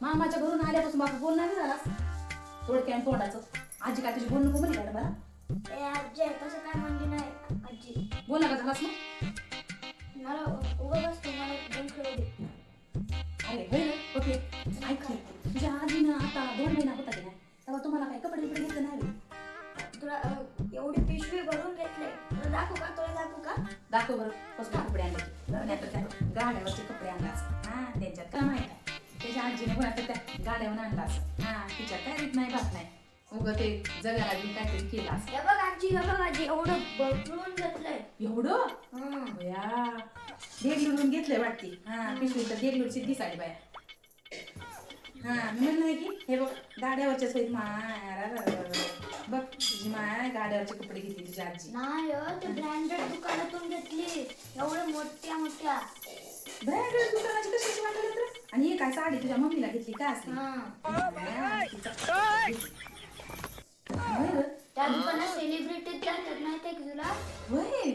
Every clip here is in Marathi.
मामाच्या घरून आल्यापासून बाबा बोलणार नाही झालास थोडक्यान तोंडाचं. आजी काय तुझी बोल नको म्हणे का मला? ए आजी तसं काय म्हणली नाही आजी. बोल नका झालास मग. मला उभं बस तुम्हाला गेम खेळू दे. अरे होय रे ओके ऐक की, तुझ्या आजीनं आता 2 महिना होता की नाही तेव्हा तुम्हाला काय कपडे बिपडे घेतले नाही रे? तुला एवढी पिशवी भरून घेतले. तुला दाखवू का? तुला दाखवू का? दाखव बरं कसले कपडे आणले. नाहीतर त्या गाड्यावरचे कपडे आणलास. हा त्यांच्यात काय माहित आहे त्याच्या आजीने कोणाच्या त्या गाड्यावर आणलास. हा तिच्या काय रीत नाही बात नाही उगं ते जगाला बी काहीतरी केलास. हे बघ आजी एवढं भरून घेतलंय. एवढं हं. बया देगलूरून घेतलंय वाटते. हा पिशवी तर देगलूरची दिसाडी बाया. हा मी म्हणलं नाही की हे बघ गाड्यावरच्या सहित बघ तुझी माय गाड्यावरचे कपडे घेतली तुझी आजी. नाही हो, ते ब्रँडेड दुकानातून घेतली. एवढ्या मोठ्या मोठ्या. ब्रँडेड दुकानाची कशाची वाटलं तर? आणि हे काय साडी तुझ्या मम्मीला घेतली काय असली? त्या दुकानात सेलिब्रिटी जातात माहितीये का तुला? होय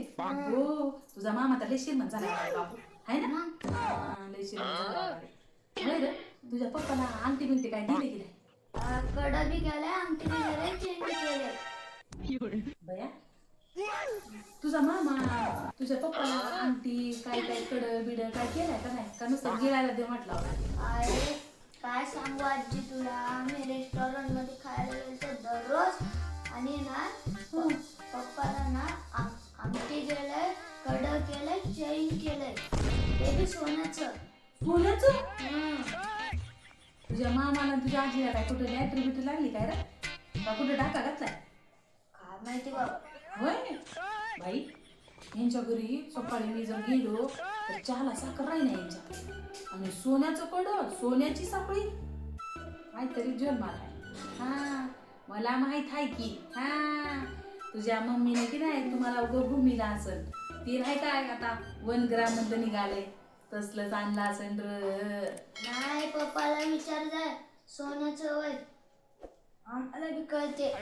हो तुझा मामा तर लय श्रीमंत झाला आहे बाबू आहे ना? लय श्रीमंत झाला आहे. होय रे तुझ्या पप्पाला अंगठी बिंगठी काय दिली की नाही? कडा बी केलाय, अंगठी बी केलाय, चेन बी केलंय. बया तुझा मामा तुझ्या पप्पाला अंगठी काय काय कड बिड काय केलाय का नाही? का नुसतं गिळायला दे म्हटलं होता? अरे काय सांगू आजी तुला, आम्ही रेस्टॉरंट मध्ये खायला गेलो दररोज. आणि ना पप्पाला ना आमटी केलंय, कड केलंय, चेन केलंय, ते बी सोन्याचं. सोन्याचं? हं. तुझ्या मामाला तुझ्या आजीला काय कुठे लॅटरी बिटरी लागली काय रे? का कुठे टाका घातलाय? काय माहिती बाबा. होय बाई यांच्या घरी सकाळी मी जर गेलो तर चहाला साखर राही नाही यांच्या. आणि सोन्याचं कड सोन्याची साखळी काहीतरी जन्माल आहे. हा मला माहित आहे की हा तुझ्या मम्मीने की नाही तुम्हाला उगं भूमीला असेल ते नाही काय आता 1 ग्राम मधलं निघालंय तसलंच आणलं असेल र. नाही पप्पाला विचार जाय सोन्याचं वय. आम्हाला बी कळते.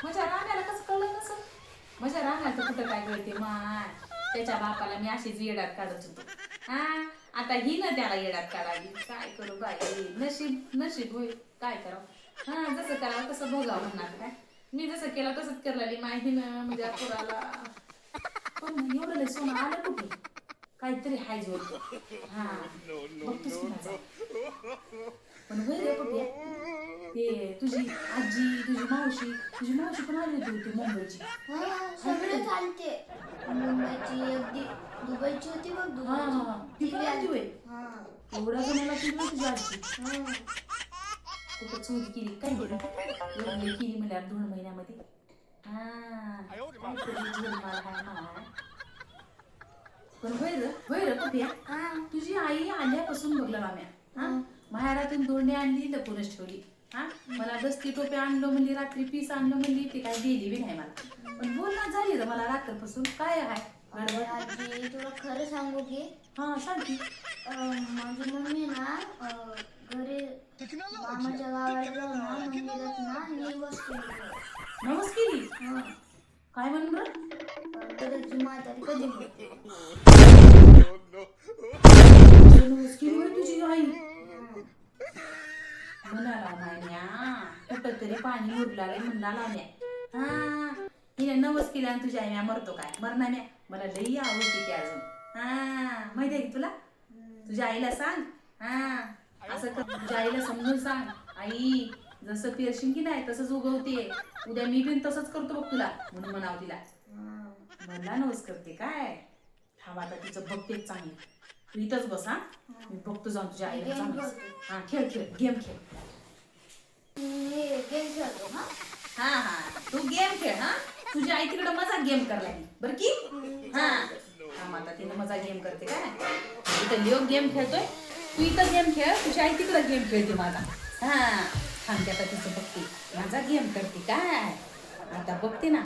माझ्या रांगाला कसं कळलं नसं? माझ्या रांगाला तर कुठं काय कळते माय. त्याच्या बापाला मी अशीच येड्यात काढत होतो. हा आता ही ना त्याला येड्यात काढावी. काय करू बाई नशीब नशीब होय काय करावं. हा जसं करावं तसं भोगावं म्हणणार काय. मी जसं केलं तसंच करलेली माहिती ना म्हणजे पोराला. पण एवढं लय सोनं आलं कुठे? काहीतरी हाय जोड. हा बघतोस की माझं. पण होय रे पप्या ते तुझी आजी तुझी मावशी पण आली होती मुंबईची. सगळे चालते. मुंबईची अगदी दुबईची होती बघ. ती पण आली होय. एवढा जणाला ती पण तुझी आजी कुठं चोरी केली काय बरं एवढी केली म्हणल्या 2 महिन्यामध्ये. पण होय रे पप्या तुझी आई आल्यापासून बघलं माम्या माहेरातून दोंडे आणली लपूनच ठेवली. हा मला दस्ती टोपे आणलं म्हणली रात्री पीस आणलं म्हणली ते काय दिली बी नाही मला. पण बोलणं झाली रे मला रात्रपासून काय आहे आजी तुला खरं सांगू की हा सांग की. माझी मम्मी ना घरी मामाच्या गावाला जाऊन ना मंदिरात ना निवस केली. नवस केली काय म्हणून रे? तुझी म्हातारी कधी बोलते. नवस केली होय तुझी आई. म्हणाला मान्या कुठं तरी पाणी उरलाय म्हणाला म्या. हा हिने नवस केली आणि तुझी आई म्या मरतो काय मरणार म्या. मला लई आवडते की अजून. हा माहिती आहे की तुला? तुझ्या आईला सांग हा असं कर. तुझ्या आईला समजून सांग आई जसं पेरशील की नाही तसंच उगवते. उद्या मी पण तसंच करतो बघ तुला म्हणून म्हणावं तिला. मला नवस करते काय. हा आता तिचं बघतेच चांगली. तू इथंच बस. हा मी बघतो जाऊन तुझ्या आईला चांगलं. हा खेळ गेम खेळ. गेम खेळतो ना. हा तू गेम खेळ. हा तुझी आई तिकडे मजा गेम करायला बरं की. हा आता तिने मजा गेम करते काय. इथं लिओ गेम खेळतोय तू इथं गेम खेळ. तुझी आई तिकडे गेम खेळते माझा. हा थांबते आता तिचं बघते माझा गेम करते काय. आता बघते ना.